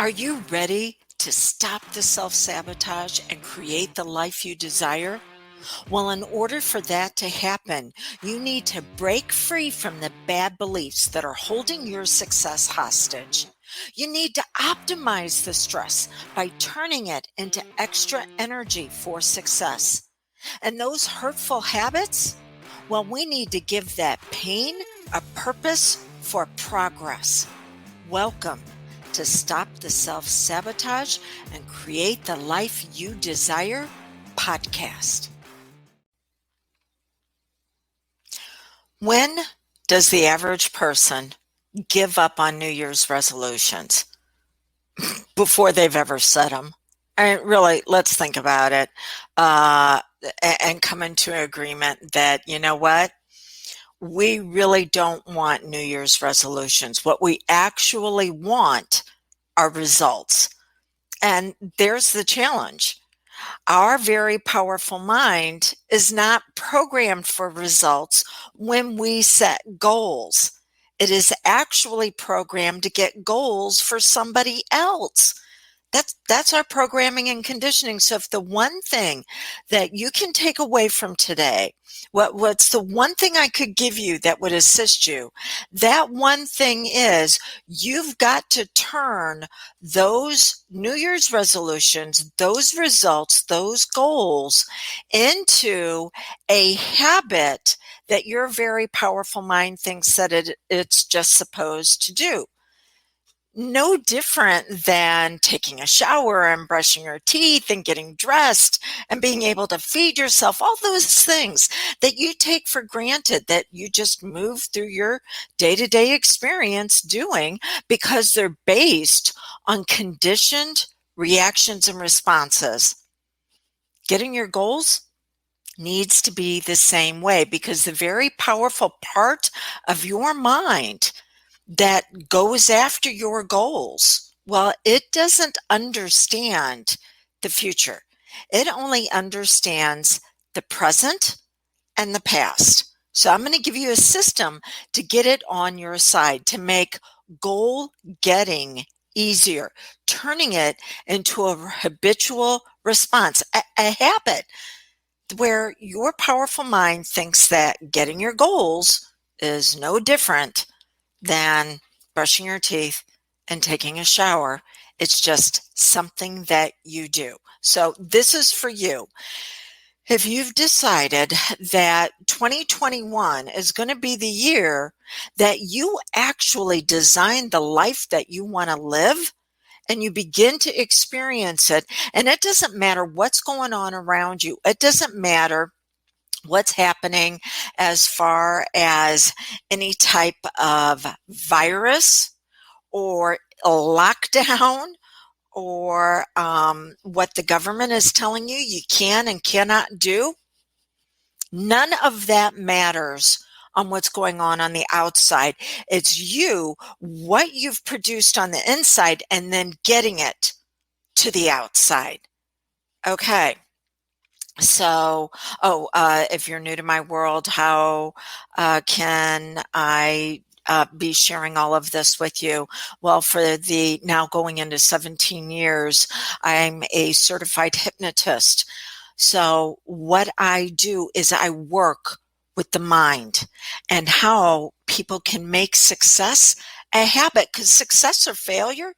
Are you ready to stop the self-sabotage and create the life you desire? Well, in order for that to happen, you need to break free from the bad beliefs that are holding your success hostage. You need to optimize the stress by turning it into extra energy for success. And those hurtful habits? Well, we need to give that pain a purpose for progress. Welcome to Stop the Self-Sabotage and Create the Life You Desire podcast. When does the average person give up on New Year's resolutions? Before they've ever set them. I mean, really, let's think about it and come into an agreement that, you know what? We really don't want New Year's resolutions. What we actually want are results. And there's the challenge. Our very powerful mind is not programmed for results when we set goals. It is actually programmed to get goals for somebody else. That's our programming and conditioning. So if the one thing that you can take away from today, what's the one thing I could give you that would assist you? That one thing is you've got to turn those New Year's resolutions, those results, those goals into a habit that your very powerful mind thinks that it's just supposed to do. No different than taking a shower and brushing your teeth and getting dressed and being able to feed yourself, all those things that you take for granted that you just move through your day-to-day experience doing because they're based on conditioned reactions and responses. Getting your goals needs to be the same way because the very powerful part of your mind that goes after your goals, well, it doesn't understand the future. It only understands the present and the past. So I'm going to give you a system to get it on your side, to make goal getting easier, turning it into a habitual response, a habit where your powerful mind thinks that getting your goals is no different than brushing your teeth and taking a shower. It's just something that you do. So this is for you. If you've decided that 2021 is going to be the year that you actually design the life that you want to live, and you begin to experience it, and it doesn't matter what's going on around you. It doesn't matter what's happening as far as any type of virus or a lockdown or what the government is telling you you can and cannot do. None of that matters on what's going on the outside. It's you, what you've produced on the inside, and then getting it to the outside. Okay. So, if you're new to my world, how can I be sharing all of this with you? Well, for the now going into 17 years, I'm a certified hypnotist. So what I do is I work with the mind and how people can make success a habit, because success or failure,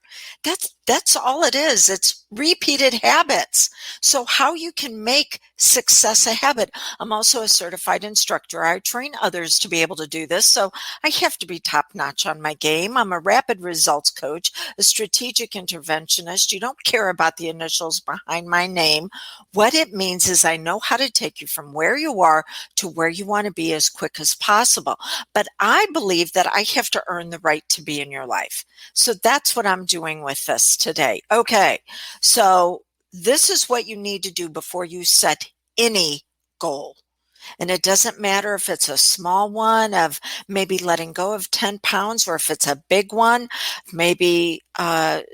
that's all it is. It's repeated habits. So how you can make success a habit. I'm also a certified instructor. I train others to be able to do this. So I have to be top notch on my game. I'm a rapid results coach, a strategic interventionist. You don't care about the initials behind my name. What it means is I know how to take you from where you are to where you want to be as quick as possible. But I believe that I have to earn the right to be in your life. So that's what I'm doing with this today. Okay, so this is what you need to do before you set any goal. And it doesn't matter if it's a small one of maybe letting go of 10 pounds or if it's a big one, maybe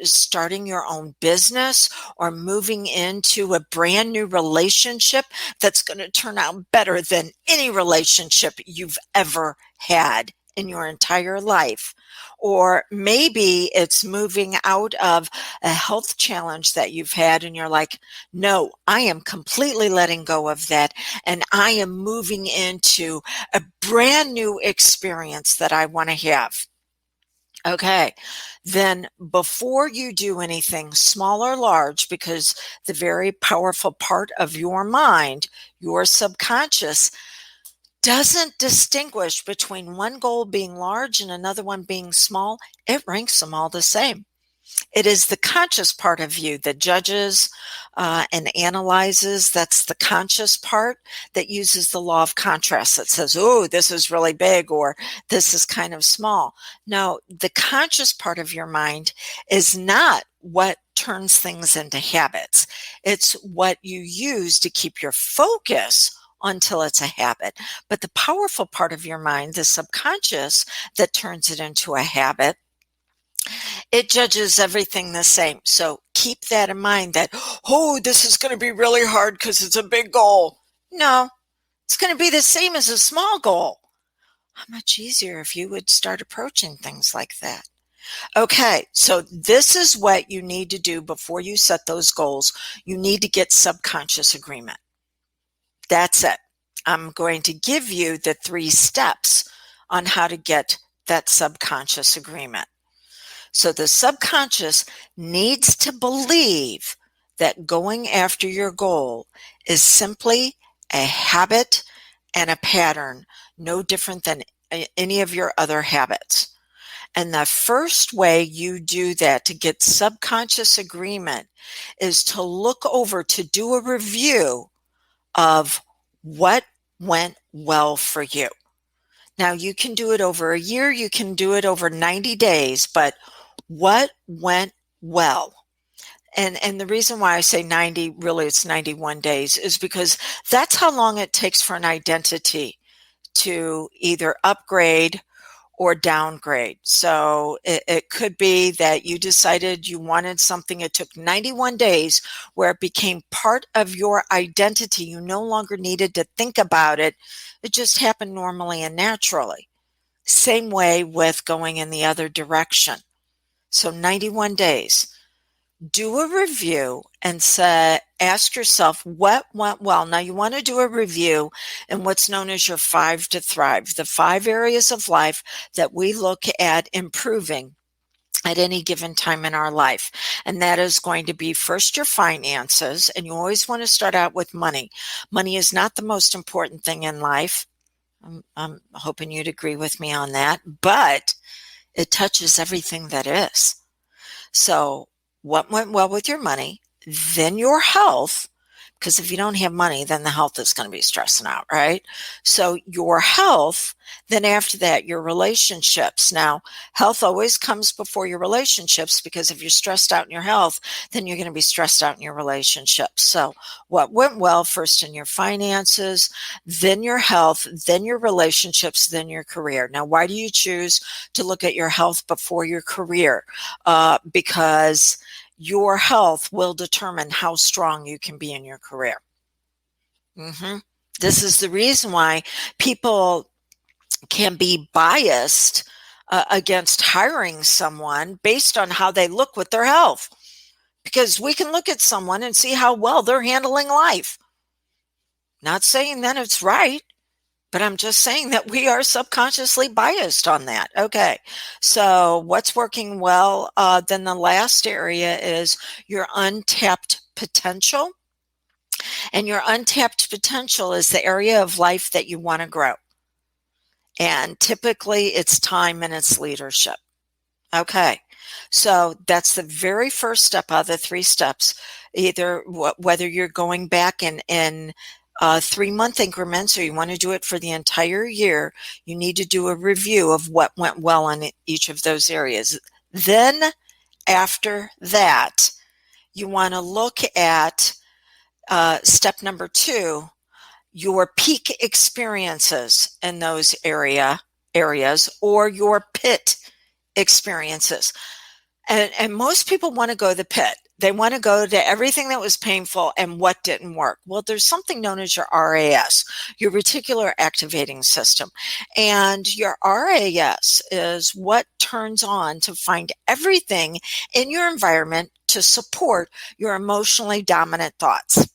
starting your own business or moving into a brand new relationship that's going to turn out better than any relationship you've ever had in your entire life. Or maybe it's moving out of a health challenge that you've had and you're like, no, I am completely letting go of that and I am moving into a brand new experience that I want to have. Okay, then before you do anything small or large, because the very powerful part of your mind, your subconscious, doesn't distinguish between one goal being large and another one being small. It ranks them all the same. It is the conscious part of you that judges and analyzes. That's the conscious part that uses the law of contrast that says, oh, this is really big or this is kind of small. No, the conscious part of your mind is not what turns things into habits. It's what you use to keep your focus until it's a habit. But the powerful part of your mind, the subconscious that turns it into a habit, it judges everything the same. So keep that in mind that, oh, this is going to be really hard because it's a big goal. No, it's going to be the same as a small goal. How much easier if you would start approaching things like that. Okay, so this is what you need to do before you set those goals. You need to get subconscious agreement. That's it. I'm going to give you the 3 steps on how to get that subconscious agreement. So the subconscious needs to believe that going after your goal is simply a habit and a pattern, no different than any of your other habits. And the first way you do that to get subconscious agreement is to look over, to do a review of what went well for you. Now, you can do it over a year, you can do it over 90 days, but what went well? And the reason why I say 90, really it's 91 days, is because that's how long it takes for an identity to either upgrade or downgrade. So it could be that you decided you wanted something. It took 91 days where it became part of your identity. You no longer needed to think about it. It just happened normally and naturally. Same way with going in the other direction. So 91 days. Do a review and ask yourself what went well. Now you want to do a review in what's known as your 5 to thrive, the 5 areas of life that we look at improving at any given time in our life. And that is going to be first your finances, and you always want to start out with money. Money is not the most important thing in life. I'm hoping you'd agree with me on that, but it touches everything that is. So what went well with your money, then your health, because if you don't have money, then the health is going to be stressing out, right? So your health, then after that, your relationships. Now, health always comes before your relationships, because if you're stressed out in your health, then you're going to be stressed out in your relationships. So what went well first in your finances, then your health, then your relationships, then your career. Now, why do you choose to look at your health before your career? Because your health will determine how strong you can be in your career. This is the reason why people can be biased against hiring someone based on how they look with their health. Because we can look at someone and see how well they're handling life. Not saying that it's right, but I'm just saying that we are subconsciously biased on that. Okay, so what's working well? Then the last area is your untapped potential. And your untapped potential is the area of life that you want to grow. And typically it's time and it's leadership. Okay, so that's the very first step out of the 3 steps. Either whether you're going back in 3-month increments, or you want to do it for the entire year, you need to do a review of what went well in each of those areas. Then after that, you want to look at step number 2, your peak experiences in those areas, or your pit experiences. And most people want to go to the pit. They want to go to everything that was painful and what didn't work. Well, there's something known as your RAS, your reticular activating system. And your RAS is what turns on to find everything in your environment to support your emotionally dominant thoughts.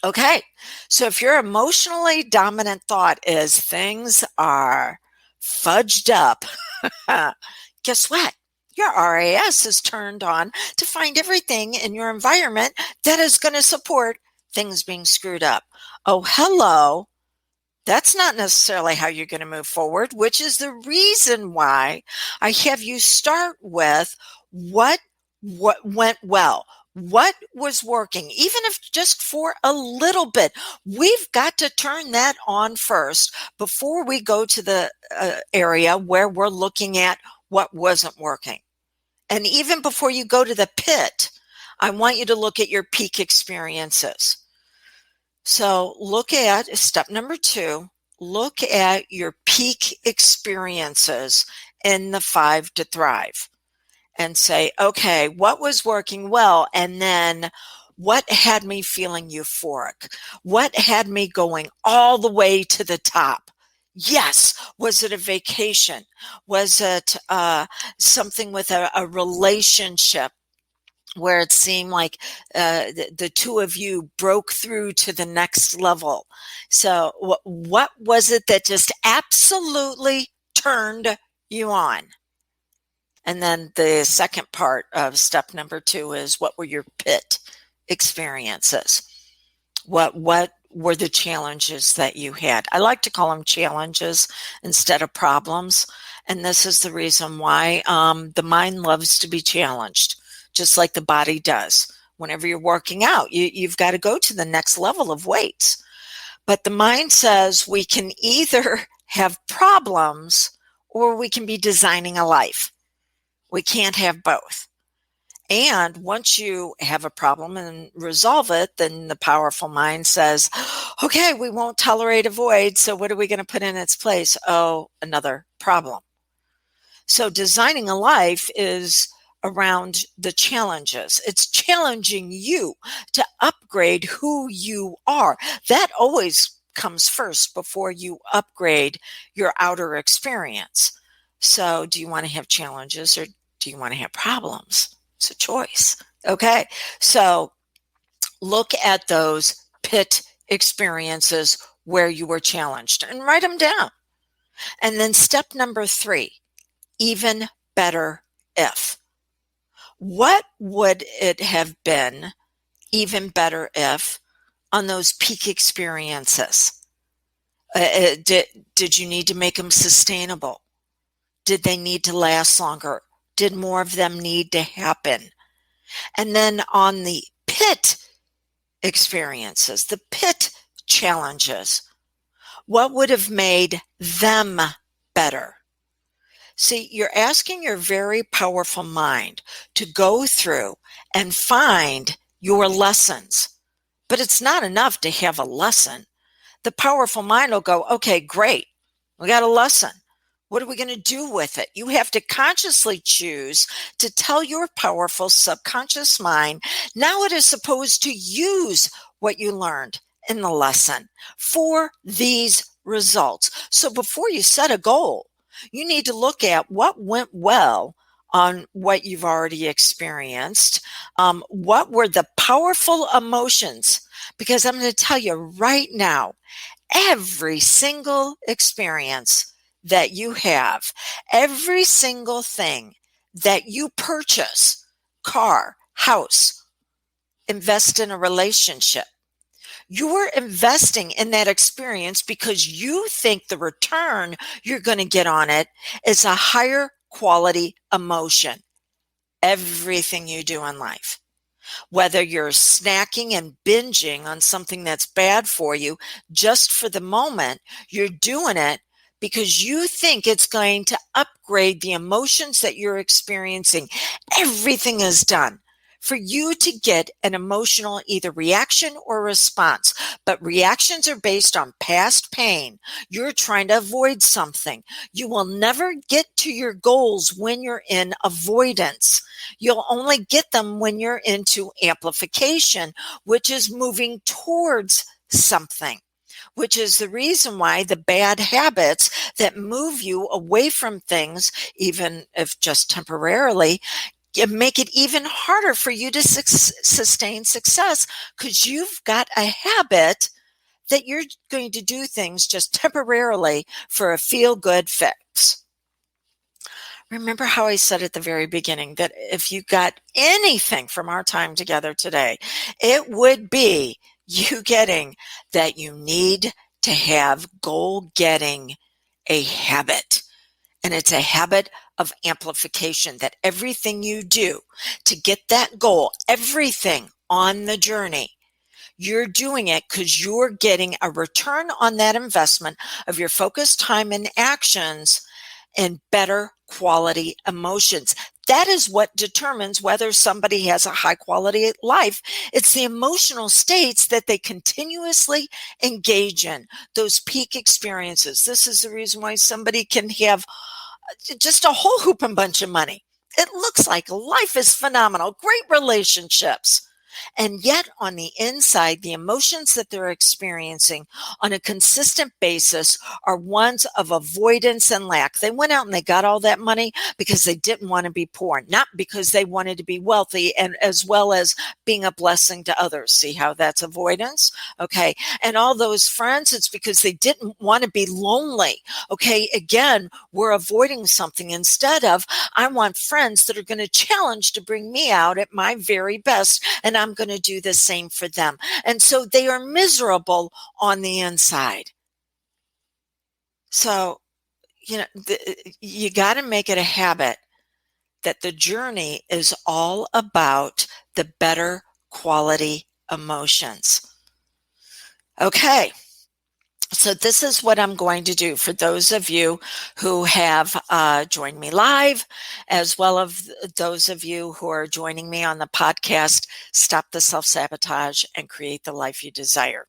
Okay, so if your emotionally dominant thought is things are fudged up, guess what? Your RAS is turned on to find everything in your environment that is going to support things being screwed up. Oh, hello. That's not necessarily how you're going to move forward, which is the reason why I have you start with what went well. What was working, even if just for a little bit. We've got to turn that on first before we go to the area where we're looking at what wasn't working. And even before you go to the pit, I want you to look at your peak experiences. So look at step number 2, look at your peak experiences in the 5 to Thrive and say, okay, what was working well? And then what had me feeling euphoric? What had me going all the way to the top? Yes. Was it a vacation? Was it something with a relationship where it seemed like the two of you broke through to the next level? So what was it that just absolutely turned you on? And then the second part of step number 2 is, what were your pit experiences? What were the challenges that you had? I like to call them challenges instead of problems. And this is the reason why the mind loves to be challenged, just like the body does. Whenever you're working out, you've got to go to the next level of weights. But the mind says we can either have problems or we can be designing a life. We can't have both. And once you have a problem and resolve it, then the powerful mind says, okay, we won't tolerate a void. So what are we going to put in its place? Oh, another problem. So designing a life is around the challenges. It's challenging you to upgrade who you are. That always comes first before you upgrade your outer experience. So do you want to have challenges or do you want to have problems? It's a choice. Okay. So look at those pit experiences where you were challenged and write them down. And then step number 3, even better if. What would it have been even better if on those peak experiences? Did you need to make them sustainable? Did they need to last longer? Did more of them need to happen? And then on the pit experiences, the pit challenges, what would have made them better? See, you're asking your very powerful mind to go through and find your lessons. But it's not enough to have a lesson. The powerful mind will go, okay, great. We got a lesson. What are we going to do with it? You have to consciously choose to tell your powerful subconscious mind, now it is supposed to use what you learned in the lesson for these results. So before you set a goal, you need to look at what went well on what you've already experienced. What were the powerful emotions? Because I'm going to tell you right now, every single experience that you have, every single thing that you purchase, car, house, invest in a relationship, you're investing in that experience because you think the return you're going to get on it is a higher quality emotion. Everything you do in life, whether you're snacking and binging on something that's bad for you just for the moment, you're doing it because you think it's going to upgrade the emotions that you're experiencing. Everything is done for you to get an emotional either reaction or response. But reactions are based on past pain. You're trying to avoid something. You will never get to your goals when you're in avoidance. You'll only get them when you're into amplification, which is moving towards something, which is the reason why the bad habits that move you away from things, even if just temporarily, make it even harder for you to sustain success, because you've got a habit that you're going to do things just temporarily for a feel-good fix. Remember how I said at the very beginning that if you got anything from our time together today, it would be you getting that you need to have goal getting a habit. And it's a habit of amplification, that everything you do to get that goal, everything on the journey, you're doing it because you're getting a return on that investment of your focused time and actions and better quality emotions. That is what determines whether somebody has a high quality life. It's the emotional states that they continuously engage in, those peak experiences. This is the reason why somebody can have just a whole hoop and bunch of money. It looks like life is phenomenal, great relationships. And yet on the inside, the emotions that they're experiencing on a consistent basis are ones of avoidance and lack. They went out and they got all that money because they didn't want to be poor, not because they wanted to be wealthy, and as well as being a blessing to others. See how that's avoidance? Okay. And all those friends, it's because they didn't want to be lonely. Okay. Again, we're avoiding something instead of, I want friends that are going to challenge to bring me out at my very best, and I'm going to do the same for them. And so they are miserable on the inside. So, you got to make it a habit that the journey is all about the better quality emotions. Okay. So this is what I'm going to do for those of you who have joined me live, as well as those of you who are joining me on the podcast, Stop the Self-Sabotage and Create the Life You Desire.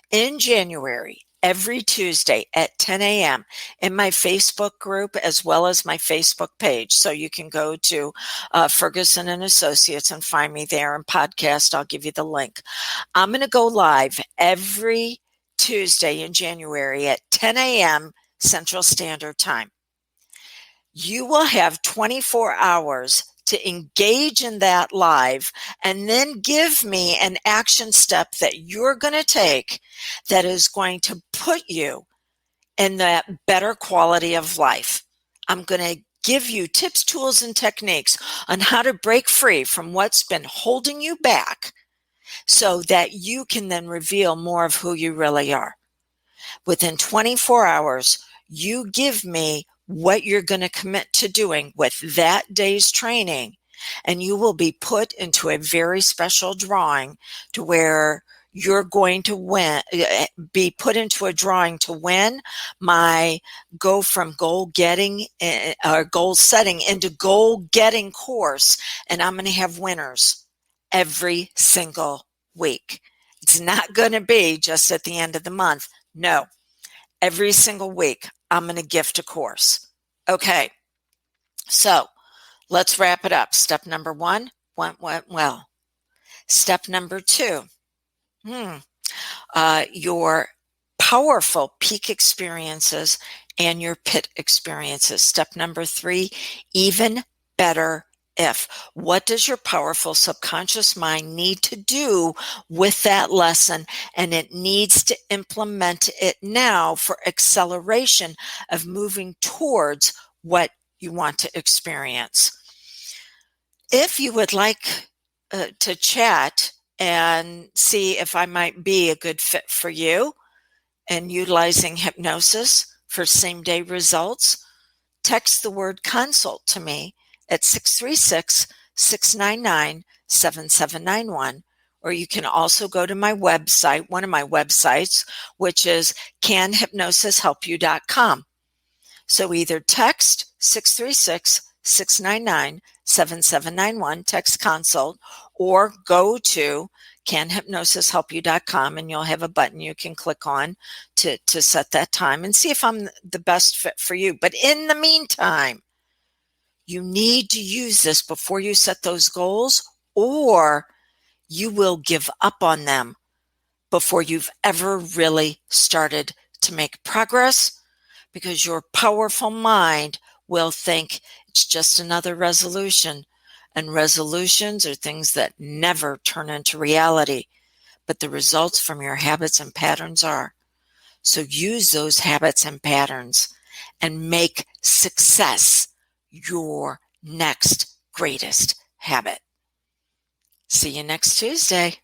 In January, every Tuesday at 10 a.m. in my Facebook group, as well as my Facebook page. So you can go to Ferguson and Associates and find me there, and podcast, I'll give you the link. I'm going to go live every Tuesday in January at 10 a.m. Central Standard Time. You will have 24 hours to engage in that live, and then give me an action step that you're going to take that is going to put you in that better quality of life. I'm going to give you tips, tools, and techniques on how to break free from what's been holding you back, so that you can then reveal more of who you really are. Within 24 hours, you give me what you're going to commit to doing with that day's training, and you will be put into a very special drawing to where you're going to be put into a drawing to win my Go from Goal Getting or Goal Setting into Goal Getting course. And I'm going to have winners every single week. It's not going to be just at the end of the month. No, every single week I'm going to gift a course. Okay, so let's wrap it up. Step number 1 went well. Step number 2, your powerful peak experiences and your pit experiences. Step number 3, even better if. What does your powerful subconscious mind need to do with that lesson? And it needs to implement it now for acceleration of moving towards what you want to experience. If you would like to chat and see if I might be a good fit for you and utilizing hypnosis for same-day results, text the word consult to me at 636-699-7791. Or you can also go to my website, one of my websites, which is canhypnosishelpyou.com. So either text 888-699-7791, text consult, or go to canhypnosishelpyou.com and you'll have a button you can click on to set that time and see if I'm the best fit for you. But in the meantime, you need to use this before you set those goals, or you will give up on them before you've ever really started to make progress, because your powerful mind will think it's just another resolution. And resolutions are things that never turn into reality, but the results from your habits and patterns are. So use those habits and patterns and make success your next greatest habit. See you next Tuesday.